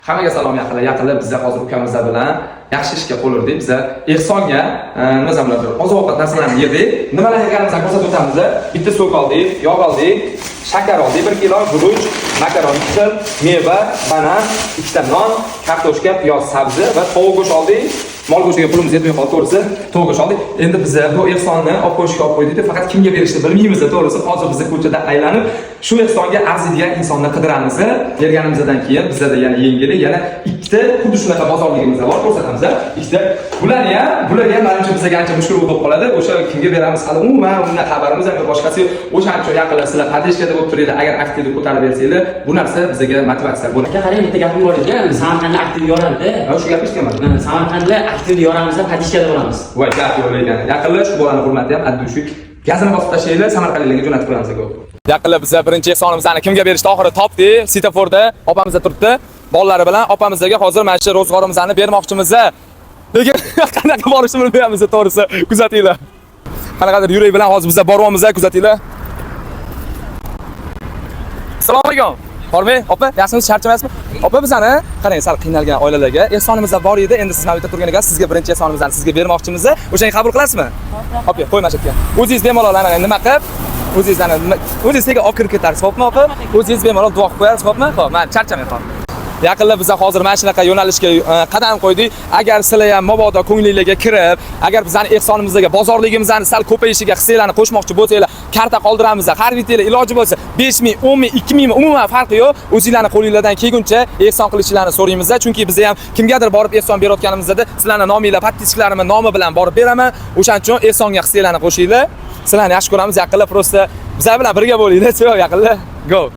Hammaga salom yaqinlar. Yaqinlar biz hozir ukamizlar bilan yaxshi ishga qo'l urdik. Biz Ehsonga nima zamlar oziq-ovqat narsalarni yedik. Nimalar yeganimizni ko'rsatib o'tamiz. Bitta so'k oldik, yog' oldik, shakar oldik, 1 kilo guruch, makaron, meva, banan, 2 ta non, kartoshka, piyoz, sabzi va tovuq go'sht oldik. Mol go'shtiga pulimiz yetmay qoldi, to'g'risi. Tovuq go'sht oldik. Endi biz bu Ehsonni olib qo'yishga olib qo'ydik. Faqat kimga berishni bilmaymiz, to'g'risi. Hozir biz ko'chada aylanib, shu Ehsonga arziydigan insonni qidiramiz. Berganimizdan keyin bizda yana yengili, yana ikkita xuddi shunaqa bozorligimiz bor, ko'rsatamiz. Ikkita bularga ham menimcha bizga ancha mushkul bo'lib qoladi. O'sha kimga beramiz hali umuman undan xabarimiz ham yo'q. Boshqasi o'shancha yaqinlar sizlar padishkada bo'lib turinglar. Agar aktivni ko'tarib bersanglar, bu narsa bizga motivatsiya bo'ladi. Aka qarang, bitta gapim bor edi. Samarqandda aktiv yoradi. Shu gapni eshitganman. Samarqandda aktivni yoramizda padishkada bo'lamiz. Voy, gap yo'q ekan. Yaqinlar shu bolani hurmati ham addushik. Gazini bosib tashlaylar, Samarqandliklarga jo'natib qo'yamiz aka. Yaqinlar biz birinchi Ehsonimizni kimga berishni oxiri topdik. Sitaforda opamiz turibdi. Bolalari bilan opamizga hozir mana shu ro'zg'orimizni bermoqchimiz. Lekin qanaqa borishni bilmaymiz, to'g'risi. Kuzatinglar. Qanaqadir yurak bilan hozir biz boryapmiz, kuzatinglar. Assalomu alaykum. Hormi, opa, yaxshimisiz, charchamayapsizmi? Opa, bizani qarang, sal qiynalgan oilalarga Ehsonimiz bor edi. Endi siz navbatda turgan ekan, sizga birinchi Ehsonimizni sizga bermoqchimiz. O'shani qabul qilasizmi? Opa, qo'y mana shu yerga. O'zingiz bemalol ana nima qilib, o'zingizga olib kirib ketarsiz, xo'pmi, opa? O'zingiz bemalol duo qilib qo'yarsiz, xo'pmi? Xo'p, men charchamay qoldim. Yaqinlar biz hozir mana shunaqa yo'nalishga qadam qo'ydik. Agar sizlar ham mabodo ko'nglingizga kirib, agar bizning Ehsonimizga bozorligimizni sal ko'payishiga hissalarini qo'shmoqchi bo'lsanglar, karta qoldiramiz. Har bittanglar iloji bo'lsa 5 ming, 10 ming, 2 ming umuman farqi yo'q. O'zingizlarning qo'lingizdan kelguncha ehson qilishlarini so'raymiz. Chunki biz ham kimgadir borib ehson berayotganimizda sizlarning nomingizlar, podpiskalarimni nomi bilan borib beraman. O'shaning uchun ehsonga hissalarini qo'shinglar. Sizlarni yaxshi ko'ramiz, yaqinlar, prosta bizlar bilan birga bo'linglar. Yaqinlar, go.